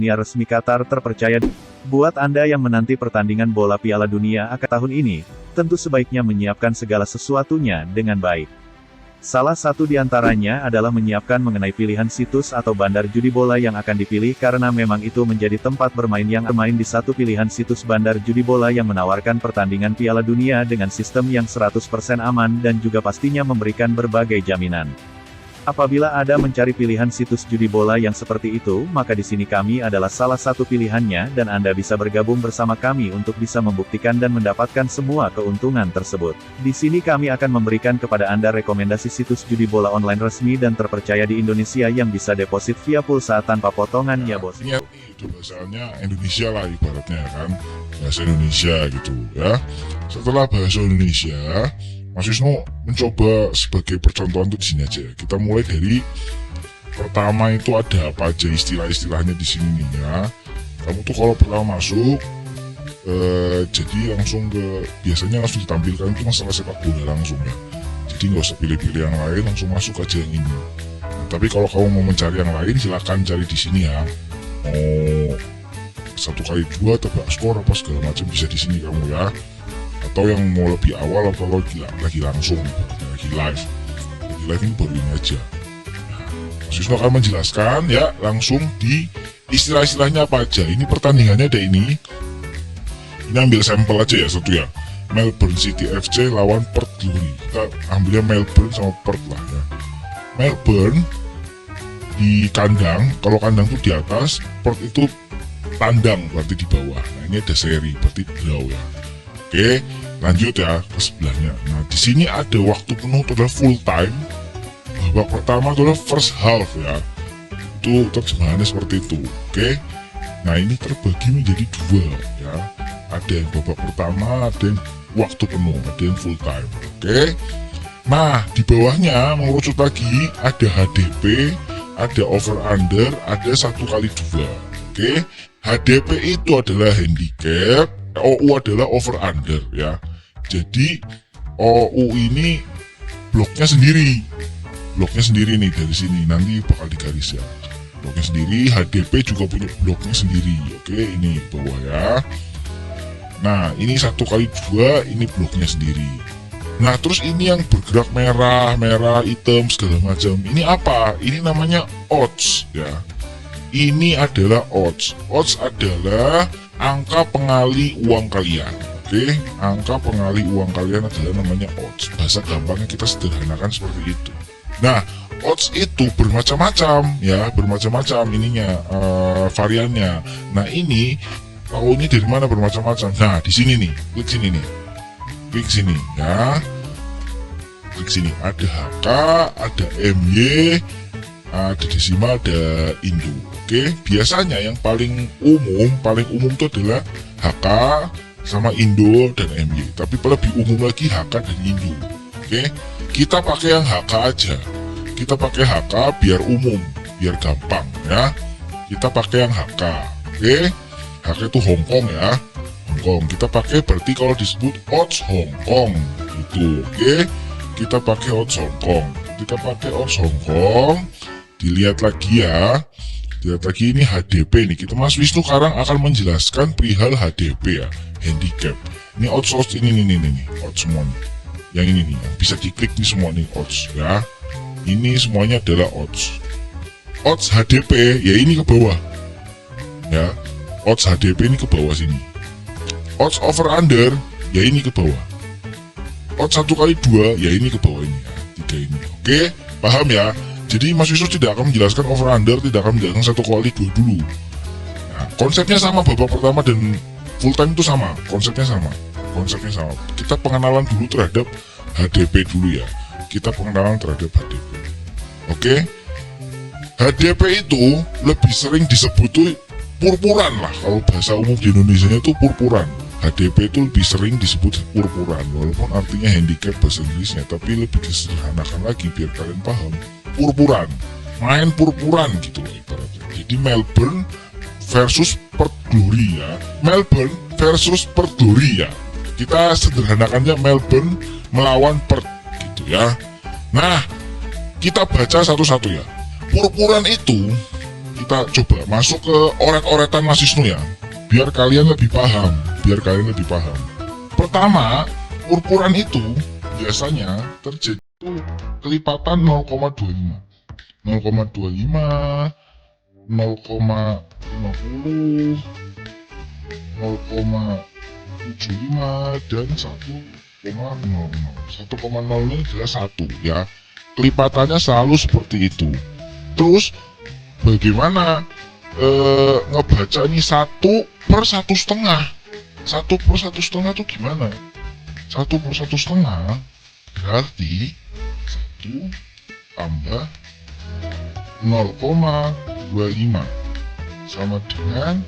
dunia resmi Qatar terpercaya. Buat Anda yang menanti pertandingan bola Piala Dunia AFC tahun ini, tentu sebaiknya menyiapkan segala sesuatunya dengan baik. Salah satu di antaranya adalah menyiapkan mengenai pilihan situs atau bandar judi bola yang akan dipilih karena memang itu menjadi tempat bermain yang bermain di satu pilihan situs bandar judi bola yang menawarkan pertandingan Piala Dunia dengan sistem yang 100% aman dan juga pastinya memberikan berbagai jaminan. Apabila Anda mencari pilihan situs judi bola yang seperti itu, maka di sini kami adalah salah satu pilihannya dan Anda bisa bergabung bersama kami untuk bisa membuktikan dan mendapatkan semua keuntungan tersebut. Di sini kami akan memberikan kepada Anda rekomendasi situs judi bola online resmi dan terpercaya di Indonesia yang bisa deposit via pulsa tanpa potongan ya bos. Ini itu bahasanya Indonesia lah ibaratnya kan, bahasa Indonesia gitu ya. Setelah bahasa Indonesia, Mas Wisnu mencoba sebagai percontohan tuh di sini aja. Kita mulai dari pertama itu ada apa aja istilah-istilahnya di sini nih ya. Kamu tuh kalau pertama masuk, jadi langsung biasanya langsung ditampilkan itu masalah sepak bola langsung ya. Jadi nggak usah pilih-pilih yang lain, langsung masuk aja yang ini. Nah, tapi kalau kamu mau mencari yang lain, silakan cari di sini ya. Mau 1x2 tebak skor apa segala macam bisa di sini kamu ya. Atau yang mau lebih awal atau lagi langsung, lagi live ini baru ini aja. Nah, Mas Wisnu akan menjelaskan ya langsung di istilah-istilahnya apa aja. Ini pertandingannya ada ini ambil sampel aja ya satu ya. Melbourne City FC lawan Perth Glory. Kita ambilnya Melbourne sama Perth lah ya. Melbourne di kandang, kalau kandang tuh di atas, Perth itu tandang berarti di bawah. Nah ini ada seri berarti draw ya. Oke, lanjut ya ke sebelahnya. Nah, di sini ada waktu penuh itu adalah full time. Babak pertama itu adalah first half ya. Itu terjemahannya seperti itu. Oke. Nah, ini terbagi menjadi dua ya. Ada yang babak pertama, ada yang waktu penuh, ada yang full time. Oke. Nah, di bawahnya mengerucut lagi ada HDP, ada over under, ada 1x2. Oke. HDP itu adalah handicap, OU adalah over under ya. Jadi OU ini bloknya sendiri nih dari sini nanti bakal digaris ya. Bloknya sendiri, HDP juga punya bloknya sendiri. Oke, ini bawah ya. Nah, ini 1x2, ini bloknya sendiri. Nah, terus ini yang bergerak merah, hitam segala macam. Ini apa? Ini namanya odds ya. Ini adalah odds. Odds adalah angka pengali uang kalian. Oke, angka pengali uang kalian adalah namanya odds. Bahasa gampangnya kita sederhanakan seperti itu. Nah, odds itu bermacam-macam ya, bermacam-macam ininya variannya. Nah, ini tahunya dari mana bermacam-macam? Nah, di sini nih, klik sini nih. Klik sini ya. Klik sini ada HK, ada MY, ada desimal, ada Indo. Oke, biasanya yang paling umum itu adalah HK sama Indo dan MY. Tapi lebih umum lagi HK dan Indo. Oke, kita pakai yang HK aja. Kita pakai HK biar umum, biar gampang ya. Kita pakai yang HK. Oke, HK itu Hong Kong ya. Hong Kong. Kita pakai berarti kalau disebut odds Hong Kong gitu. Oke, kita pakai odds Hong Kong. Kita pakai odds Hong Kong. Dilihat lagi ya. Lihat lagi ini HDP nih. Kita Mas Wisnu sekarang akan menjelaskan perihal HDP ya, handicap. Ini odds ini nih, odds semua nih. Yang ini nih, yang bisa diklik nih semua nih odds ya. Ini semuanya adalah odds. Odds HDP ya ini ke bawah. Ya, odds HDP ini ke bawah sini. Odds over under ya ini ke bawah. Odds 1x2 ya ini ke bawah ini ya. 3 ini. Oke, paham ya? Jadi Mas Wisnu tidak akan menjelaskan over under, tidak akan menjelaskan 1x2 dulu. Nah, konsepnya sama, babak pertama dan full time itu sama, konsepnya sama. Kita pengenalan dulu terhadap HDP dulu ya. Kita pengenalan terhadap HDP. Oke. HDP itu lebih sering disebut tuh purpuran lah. Kalau bahasa umum di Indonesia itu purpuran. HDP itu lebih sering disebut purpuran, walaupun artinya handicap bahasa Inggrisnya, tapi lebih disederhanakan lagi biar kalian paham. Purpuran, main purpuran gitu loh ibaratnya. Jadi Melbourne versus Perth Glory ya. Melbourne versus Perth Glory ya. Kita sederhanakannya Melbourne melawan Perth gitu ya. Nah, kita baca satu-satu ya. Purpuran itu kita coba masuk ke oret-oretan Mas Wisnu ya, biar kalian lebih paham. Pertama, purpuran itu biasanya terjadi kelipatan 0,25, 0,25, 0,50, 0,75 dan 1,00. 1,0 ini adalah 1 ya. Kelipatannya selalu seperti itu. Terus bagaimana ngebaca ini 1/1,5? 1/1,5 itu gimana? 1/1,5 berarti 1 tambah 0,25 sama dengan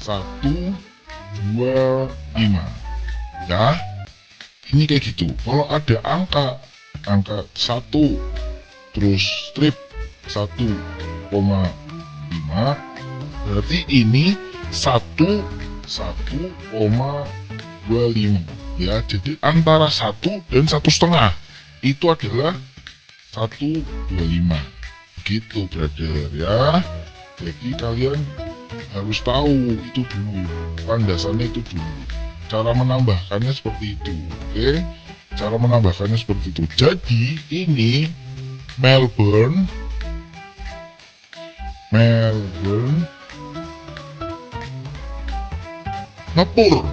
1,25 ya. Ini kayak gitu. Kalau ada angka 1 terus strip 1,5 berarti ini 1,25 ya. Jadi antara 1 dan 1,5 itu adalah 1,25 gitu brother ya. Jadi kalian harus tahu itu dulu, landasannya itu dulu, cara menambahkannya seperti itu. Oke, cara menambahkannya seperti itu. Jadi ini Melbourne ngepur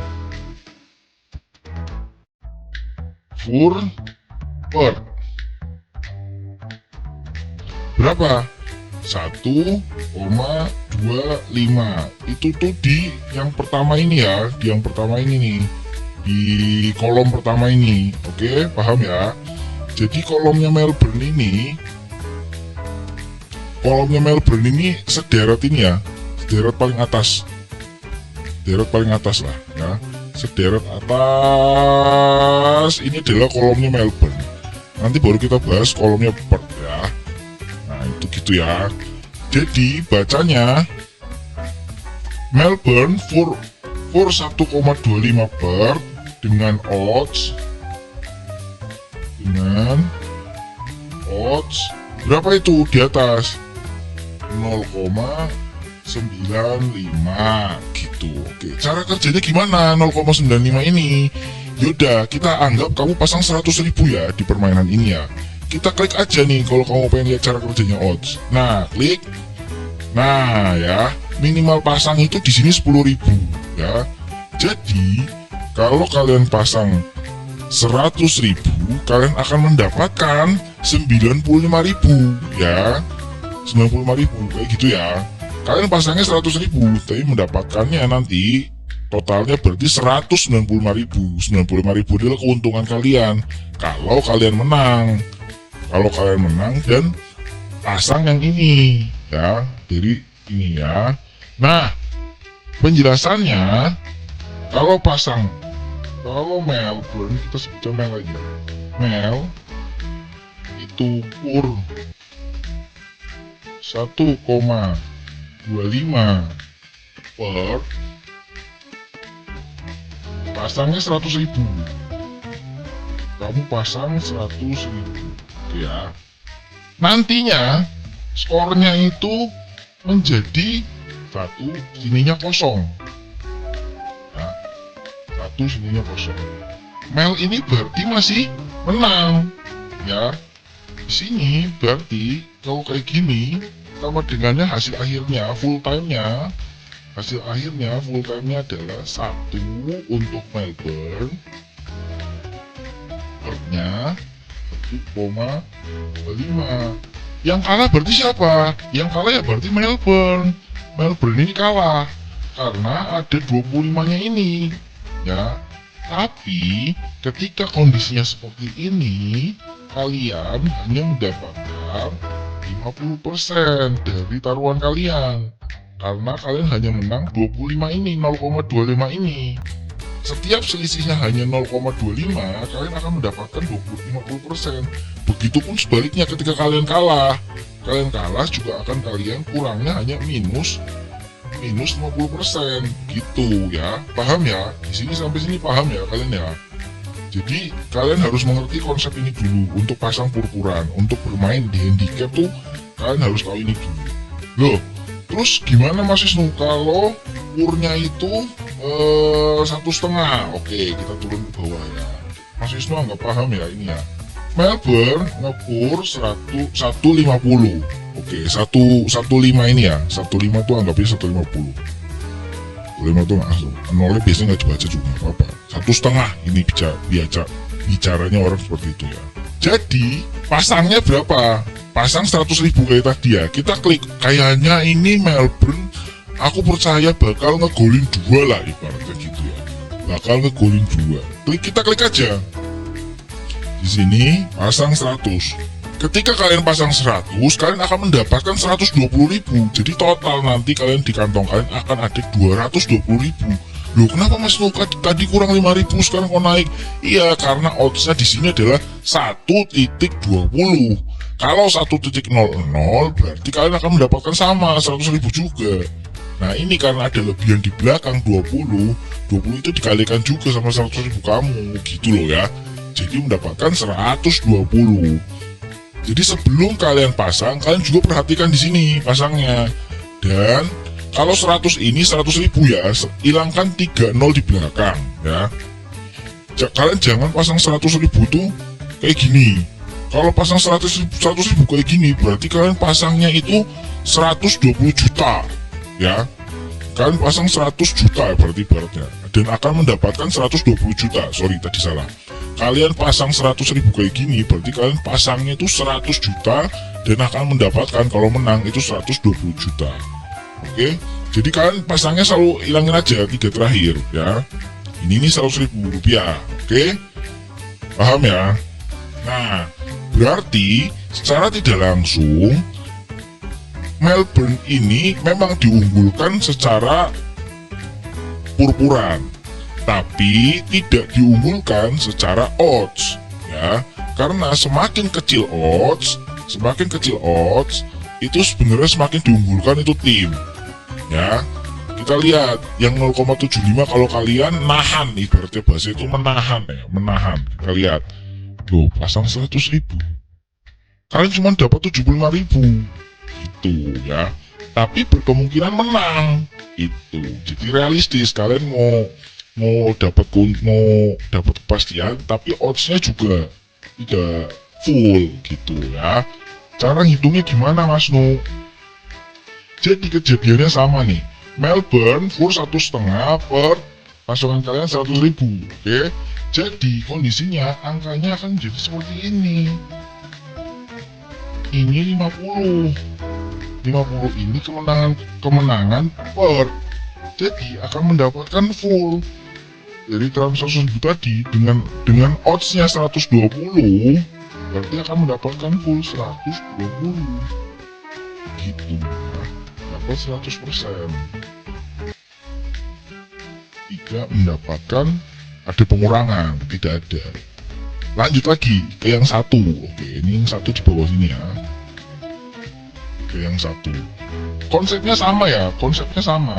per berapa? 1,25. Itu tuh di yang pertama ini ya, di yang pertama ini nih, di kolom pertama ini. Oke, paham ya? Jadi kolomnya Melbourne ini sederet ini ya, sederet paling atas lah ya, sederet atas ini adalah kolomnya Melbourne. Nanti baru kita bahas kolomnya Perth ya. Nah itu gitu ya. Jadi bacanya Melbourne for 1,25 Perth dengan odds berapa itu di atas 0,95 gitu. Oke, cara kerjanya gimana 0,95 ini? Yaudah, kita anggap kamu pasang 100.000 ya di permainan ini ya. Kita klik aja nih kalau kamu pengen lihat cara kerjanya odds. Nah, klik. Nah, ya, minimal pasang itu di sini 10.000 ya. Jadi, kalau kalian pasang 100.000, kalian akan mendapatkan 95.000 ya. 95.000 kayak gitu ya. Kalian pasangnya 100.000, tapi mendapatkannya nanti totalnya berarti 195.000. 95.000 adalah keuntungan kalian kalau kalian menang. Kalau kalian menang dan pasang yang ini ya, jadi ini ya. Nah, penjelasannya kalau Melbourne, kita sebutkan Mel aja. Mel itu pur 1,25 per pasangnya 100.000. Kamu pasang 100.000 ya. Nantinya skornya itu menjadi 1, sininya kosong. Nah, 1 sininya kosong. Mel ini berarti masih menang ya. Di sini berarti kalau kayak gini sama dengannya hasil akhirnya full time-nya adalah 1 untuk Melbourne, per-nya 1,5. Yang kalah berarti siapa? Yang kalah ya berarti Melbourne. Melbourne ini kalah karena ada 25-nya ini ya. Tapi ketika kondisinya seperti ini, kalian hanya mendapatkan 50% dari taruhan kalian karena kalian hanya menang 25 ini, 0,25 ini. Setiap selisihnya hanya 0,25, kalian akan mendapatkan 50%. Begitupun sebaliknya ketika kalian kalah juga akan kalian kurangnya hanya minus 50% gitu ya. Paham ya? Di sini sampai sini paham ya kalian ya? Jadi kalian harus mengerti konsep ini dulu untuk pasang purpuran, untuk bermain di handicap tuh kalian harus tahu ini dulu. Loh, Terus gimana Mas Wisnu kalau purnya itu 1,5? Oke, kita turun ke bawah ya. Mas Wisnu nggak paham ya ini ya. Melbourne ngepur 150. Oke, 115 ini ya. 15 tuh anggapnya 150. 1,5 tuh langsung. Nolnya biasanya nggak dibaca juga nggak apa-apa. 1,5 ini bicaranya orang seperti itu ya. Jadi pasangnya berapa? Pasang 100.000 kayak tadi ya. Kita klik, kayaknya ini Melbourne, aku percaya bakal ngegolin 2 lah ibaratnya gitu ya. Bakal ngegolin 2. Kita klik aja. Di sini pasang 100. Ketika kalian pasang 100, kalian akan mendapatkan 120.000. Jadi total nanti kalian di kantong kalian akan ada 220.000. Loh, kenapa Mas Nuka tadi kurang 5.000 sekarang kok naik? Iya, karena oddsnya di sini adalah 1.20. Kalau 1.00 berarti kalian akan mendapatkan sama 100.000 juga. Nah, ini karena ada lebihan di belakang 20 itu dikalikan juga sama 100.000 kamu gitu loh ya. Jadi mendapatkan 120. Jadi sebelum kalian pasang, kalian juga perhatikan di sini pasangnya. Dan kalau 100 ini 100.000 ya, hilangkan 30 di belakang ya. Kalian jangan pasang 100.000 tuh kayak gini. Kalau pasang 100.000 kayak gini, berarti kalian pasangnya itu 120 juta ya. Kalian pasang 100 juta berarti ibaratnya, dan akan mendapatkan 120 juta. Sorry, tadi salah. Kalian pasang 100.000 kayak gini, berarti kalian pasangnya itu 100 juta dan akan mendapatkan kalau menang itu 120 juta. Oke, jadi kalian pasangnya selalu hilangin aja 3 terakhir ya. Ini 100.000 rupiah. Oke, paham ya? Nah, berarti secara tidak langsung Melbourne ini memang diunggulkan secara purpuran, tapi tidak diunggulkan secara odds ya. Karena semakin kecil odds itu sebenarnya semakin diunggulkan itu tim ya. Kita lihat yang 0,75 kalau kalian nahan, ibaratnya bahasa itu menahan ya, menahan. Kita lihat, loh, pasang 100.000 kalian cuma dapat 75.000 gitu ya, tapi berkemungkinan menang itu. Jadi realistis, kalian mau dapat kepastian tapi oddsnya juga tidak full gitu ya. Cara ngitungnya gimana Mas Nu? Jadi kejadiannya sama nih, Melbourne full 1,5 per pasangan kalian 100.000. Oke, jadi kondisinya angkanya akan jadi seperti ini. Ini 50 ini kemenangan per, jadi akan mendapatkan full dari transfer tadi dengan oddsnya 120, berarti akan mendapatkan full 120 gitu ya. Dapat 100%, tidak mendapatkan ada pengurangan, tidak ada. Lanjut lagi ke yang satu. Oke, ini yang satu di bawah sini ya. Ke yang satu, konsepnya sama ya, konsepnya sama.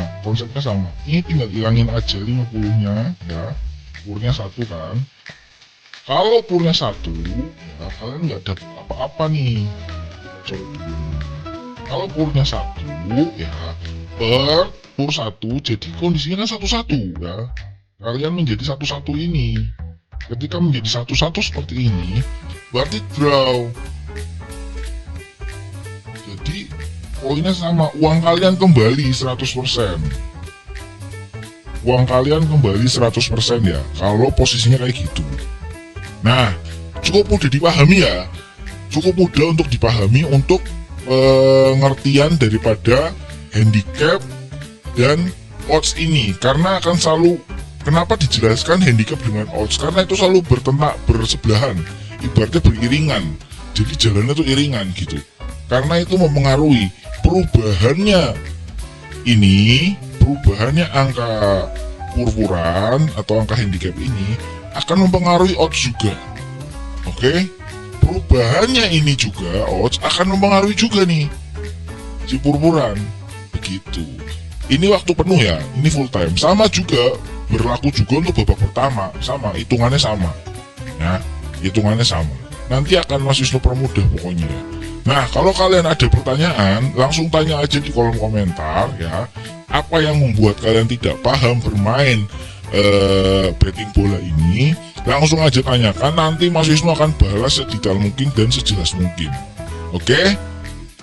Ini tinggal hilangin aja 50-nya ya. Purnya 1 kan. Kalau purnya 1 ya, kalian nggak dapat apa-apa nih. Coba dulu. Kalau purnya 1 ya, per pur 1, jadi kondisinya kan 1-1 ya. Kalian menjadi 1-1 ini. Ketika menjadi 1-1 seperti ini, berarti draw. Jadi poinnya sama, uang kalian kembali 100%. Uang kalian kembali 100% ya, kalau posisinya kayak gitu. Nah, cukup mudah dipahami ya. Cukup mudah untuk dipahami untuk pengertian daripada handicap dan odds ini. Karena akan selalu, kenapa dijelaskan handicap dengan odds? Karena itu selalu bersebelahan, ibaratnya beriringan. Jadi jalannya tuh iringan gitu. Karena itu mempengaruhi perubahannya angka purpuran atau angka handicap ini akan mempengaruhi odds juga. Oke? Perubahannya ini juga odds akan mempengaruhi juga nih si purpuran. Begitu. Ini waktu penuh ya, ini full time. Sama juga, berlaku juga untuk babak pertama, sama, hitungannya sama ya, hitungannya sama. Nanti akan Mas Wisnu permudah pokoknya ya. Nah, kalau kalian ada pertanyaan, langsung tanya aja di kolom komentar ya. Apa yang membuat kalian tidak paham bermain betting bola ini? Langsung aja tanyakan, nanti Mas Wisnu akan balas sedetail mungkin dan sejelas mungkin. Oke?